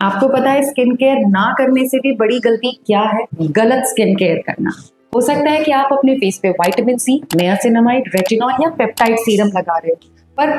आपको पता है स्किन केयर ना करने से भी बड़ी गलती क्या है? गलत स्किन केयर करना। हो सकता है कि आप अपने फेस पे विटामिन सी, नियासिनामाइड, रेटिनॉल या पेप्टाइड सीरम लगा रहे हो, पर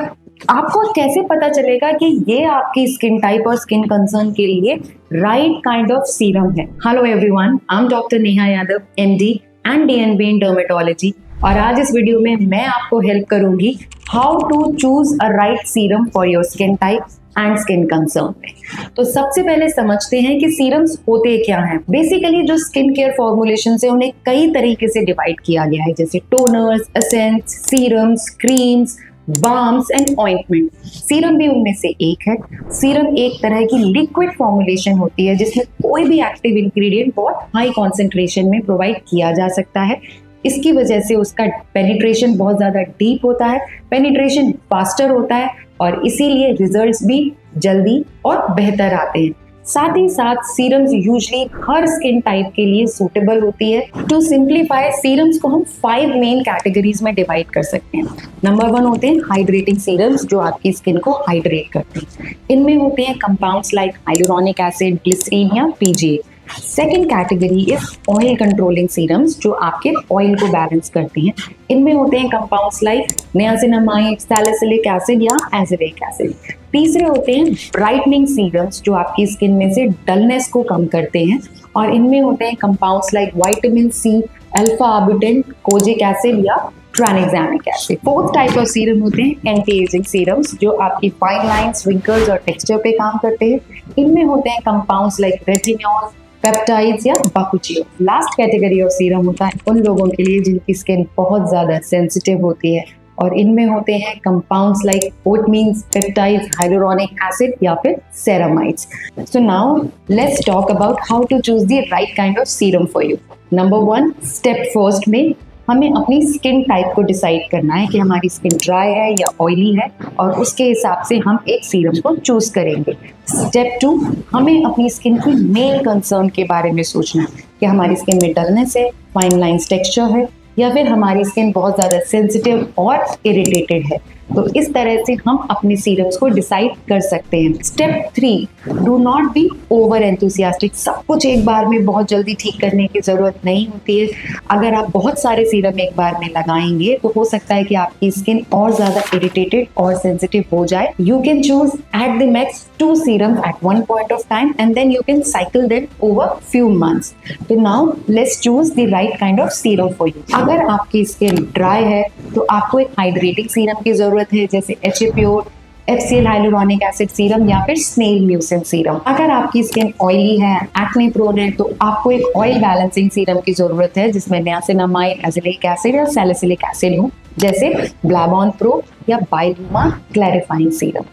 आपको कैसे पता चलेगा कि ये आपकी स्किन टाइप और स्किन कंसर्न के लिए राइट काइंड ऑफ सीरम है? Hello everyone, I am doctor Neha Yadav, MD and DNB in dermatology, और आज इस वीडियो में मैं आपको हेल्प करूंगी how to choose a right serum for your skin type and skin concern में। तो सबसे पहले समझते हैं कि सीरम्स होते क्या हैं। बेसिकली जो स्किन केयर फॉर्मुलेशन है उन्हें कई तरीके से डिवाइड किया गया है, जैसे toners, essence, serums, creams, balms and ointment. Serum भी उनमें से एक है। सीरम एक तरह की लिक्विड फॉर्मुलेशन होती है जिसमें कोई भी एक्टिव इंग्रेडिएंट बहुत हाई कॉन्सेंट्रेशन में प्रोवाइड किया जा सकता है। इसकी वजह से उसका पेनिट्रेशन बहुत ज़्यादा डीप होता है, पेनिट्रेशन फास्टर होता है और इसीलिए रिजल्ट्स भी जल्दी और बेहतर आते हैं। साथ ही साथ सीरम्स यूजुअली हर स्किन टाइप के लिए सूटेबल होती है। टू सिंप्लीफाई, सीरम्स को हम 5 मेन कैटेगरीज में डिवाइड कर सकते हैं। नंबर 1 होते हैं हाइड्रेटिंग सीरम्स, जो आपकी स्किन को हाइड्रेट करते हैं। इनमें होते हैं compounds like hyaluronic acid, glycerin या PGA. Second category is oil controlling serums, जो आपके ऑयल को बैलेंस करते हैं। इनमें होते हैं compounds like niacinamide, salicylic acid या एजिलिक एसिड। तीसरे होते हैं ब्राइटनिंग सीरम्स, जो आपकी स्किन में से डलनेस को कम करते हैं, और इनमें होते हैं compounds like vitamin C, alpha arbutin, kojic acid या tranexamic acid. Fourth type of serum होते हैं एंटी एजिंग सीरम्स, जो आपकी फाइन लाइंस, रिंकल्स और टेक्सचर पे काम करते हैं। इनमें होते हैं कंपाउंड्स लाइक रेटिनॉल, पेप्टाइड्स या बाकुचियो। लास्ट कैटेगरी ऑफ सीरम होता है उन लोगों के लिए जिनकी स्किन बहुत ज़्यादा सेंसिटिव होती है, और इनमें होते हैं compounds like oatmeals, peptides, hyaluronic acid या फिर ceramides. So now let's talk about how to choose the right kind of serum for you. Number 1, step first में हमें अपनी स्किन टाइप को डिसाइड करना है कि हमारी स्किन ड्राई है या ऑयली है, और उसके हिसाब से हम एक सीरम को चूज करेंगे। स्टेप 2, हमें अपनी स्किन की मेन कंसर्न के बारे में सोचना है कि हमारी स्किन में डलनेस है, फाइन लाइंस टेक्सचर है, या फिर हमारी स्किन बहुत ज़्यादा सेंसिटिव और इरिटेटेड है। तो इस तरह से हम अपने सीरम्स को डिसाइड कर सकते हैं। Step 3, do not be over enthusiastic. सब कुछ एक बार में बहुत जल्दी ठीक करने की ज़रूरत नहीं होती है। अगर आप बहुत सारे सीरम एक बार में लगाएंगे तो हो सकता है कि आपकी स्किन और ज़्यादा इरिटेटेड और सेंसिटिव हो जाए। You can choose at the max 2 serum at one point of time and then you can cycle them over few months. तो now let's choose the right kind of serum for you. अगर आपकी skin dry है तो आपको एक hydrating serum की जरूरत है, जैसे HA pure, HCl hyaluronic acid serum या फिर स्नेल म्यूसिन सीरम। अगर आपकी स्किन ऑयली है, एक्ने प्रोन है, तो आपको एक ऑयल बैलेंसिंग सीरम की जरूरत है जिसमें नियासिनामाइड, एजिलिक एसिड या सैलिसिलिक एसिड हो, जैसे ब्लैबॉन प्रो या बाइलूमा क्लैरिफाइंग सीरम।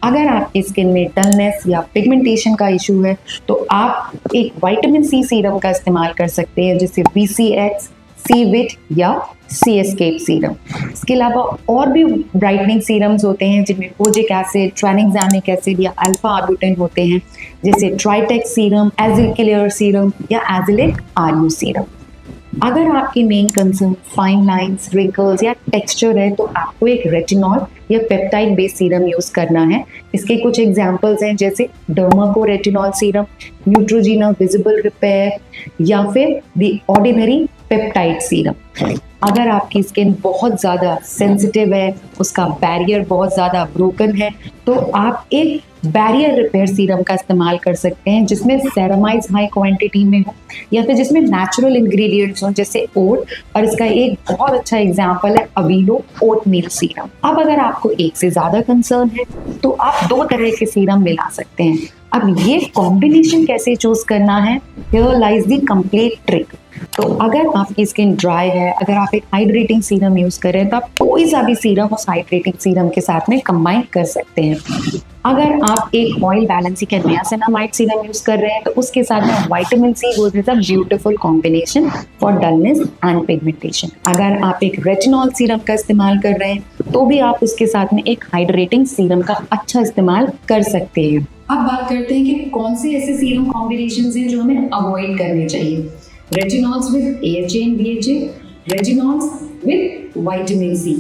अगर आपकी स्किन में डलनेस या पिगमेंटेशन का इशू है तो आप एक विटामिन सी सीरम का इस्तेमाल कर सकते हैं, जैसे VCX, C-Vit या C-Escape सीरम। इसके अलावा और भी ब्राइटनिंग सीरम्स होते हैं जिनमें कोजिक एसिड, ट्रांएग्जामिक एसिड या अल्फा आर्बुटिन होते हैं, जैसे ट्राइटेक्स सीरम, एजिल सीरम या एजिलिक RU सीरम। अगर आपकी main concern fine lines, wrinkles या टेक्सचर है तो आपको एक रेटिनॉल या पेप्टाइड बेस्ड सीरम यूज करना है। इसके कुछ एग्जांपल्स हैं, जैसे Derma Co retinol serum, Neutrogena visible repair या फिर द ऑर्डिनरी पेप्टाइड सीरम। अगर आपकी स्किन बहुत ज़्यादा सेंसिटिव है, उसका बैरियर बहुत ज़्यादा ब्रोकन है, तो आप एक बैरियर रिपेयर सीरम का इस्तेमाल कर सकते हैं जिसमें सेरामाइड्स हाई क्वांटिटी में हो या फिर जिसमें नेचुरल इंग्रेडिएंट्स हो, जैसे ओट, और इसका एक बहुत अच्छा एग्जांपल है अवीलो ओट मील सीरम। अब अगर आपको एक से ज़्यादा कंसर्न है तो आप 2 तरह के सीरम मिला सकते हैं। अब ये कॉम्बिनेशन कैसे चूज करना है, here lies the complete trick. तो अगर आपकी स्किन ड्राई है, अगर आप एक हाइड्रेटिंग सीरम यूज करें तो आप कोई सा भी सीरम उस हाइड्रेटिंग सीरम के साथ में कंबाइन कर सकते हैं। अगर आप एक ऑयल बैलेंसिंग या नियासिनामाइड सीरम यूज कर रहे हैं तो उसके साथ में vitamin C goes with a beautiful combination for dullness and pigmentation. अगर आप एक रेटिनॉल सीरम का इस्तेमाल कर रहे हैं तो भी आप उसके साथ में एक हाइड्रेटिंग सीरम का अच्छा इस्तेमाल कर सकते हैं। अब बात करते हैं कि कौन से ऐसे सीरम कॉम्बिनेशंस हैं जो हमें अवॉइड करने चाहिए। Retinols with AHA and BHA, retinols with vitamin C.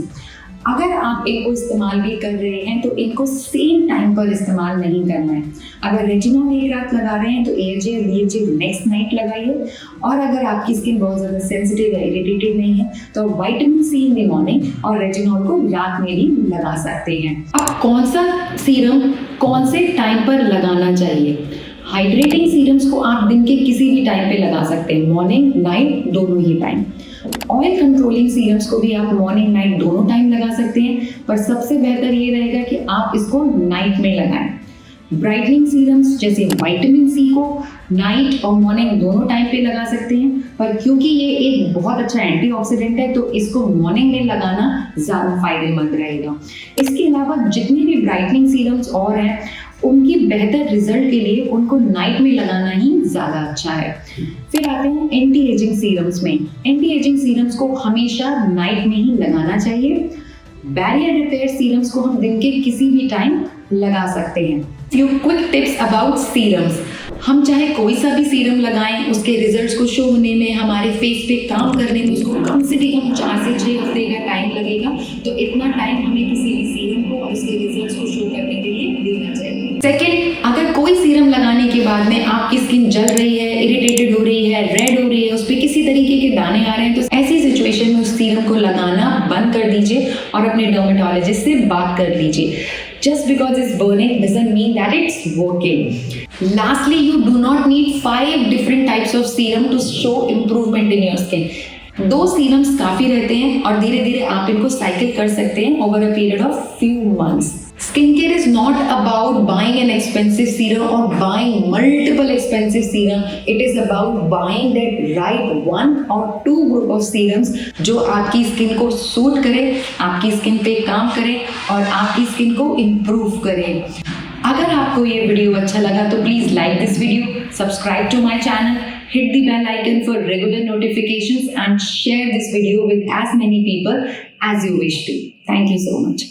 अगर आप इनको इस्तेमाल भी कर रहे हैं तो इनको सेम टाइम पर इस्तेमाल नहीं करना है। अगर रेजिनॉल एक रात लगा रहे हैं तो AHA और BHA नेक्स्ट नाइट लगाइए, और अगर आपकी स्किन बहुत ज़्यादा सेंसिटिव या इरिटेटेड नहीं है तो vitamin C in the morning और रेजिनॉल को रात में भी लगा सकते हैं। अब कौन सा सीरम कौन से टाइम पर लगाना चाहिए? हाइड्रेटिंग सीरम्स को आप दिन के किसी भी टाइम पे लगा सकते हैं, मॉर्निंग नाइट दोनों ही टाइम। ऑयल कंट्रोलिंग सीरम्स को भी आप मॉर्निंग नाइट दोनों टाइम लगा सकते हैं, पर सबसे बेहतर ये रहेगा कि आप इसको नाइट में लगाएं। ब्राइटनिंग सीरम्स जैसे विटामिन C को नाइट और मॉर्निंग दोनों टाइम पे लगा सकते हैं, पर क्योंकि ये एक बहुत अच्छा एंटीऑक्सीडेंट है तो इसको मॉर्निंग में लगाना ज़्यादा फायदेमंद रहेगा। इसके अलावा जितने भी ब्राइटनिंग सीरम्स और हैं उनकी बेहतर रिजल्ट के लिए उनको नाइट में लगाना ही ज़्यादा अच्छा है। फिर आते हैं एंटी एजिंग सीरम्स में। एंटी एजिंग सीरम्स को हमेशा नाइट में ही लगाना चाहिए। बैरियर रिपेयर सीरम्स को हम दिन के किसी भी टाइम लगा सकते हैं। Few quick tips about serums. हम चाहे कोई सा भी सीरम लगाएं, उसके रिजल्ट्स को शो होने में, हमारे फेस पे काम करने में उसको कम से कम 4 से 6 हफ्ते का टाइम लगेगा। तो इतना टाइम हमें किसी भी सीरम को और उसके रिजल्ट्स को शो करने के लिए देना चाहिए। सेकेंड, अगर कोई सीरम लगाने के बाद में आपकी स्किन जल रही है, इरिटेटेड हो रही है, रेड हो रही है, उस पर किसी तरीके के दाने आ रहे हैं, तो ऐसी सिचुएशन में उस सीरम को लगाना बंद कर दीजिए और अपने डर्मेटोलॉजिस्ट से बात कर लीजिए। Just because it's burning doesn't mean that it's working. Lastly, you do not need 5 different types of serum to show improvement in your skin. 2 serums काफ़ी रहते हैं और धीरे धीरे आप इनको साइकिल कर सकते हैं over a period of few months. Skincare is not about buying an expensive serum or buying multiple expensive serum. It is about buying that right 1 or 2 group of serums जो आपकी स्किन को suit करे, आपकी skin पे काम करे और आपकी स्किन को इम्प्रूव करे। अगर आपको ये वीडियो अच्छा लगा तो please like this video, subscribe to my channel, hit the bell icon for regular notifications and share this video with as many people as you wish to. Thank you so much.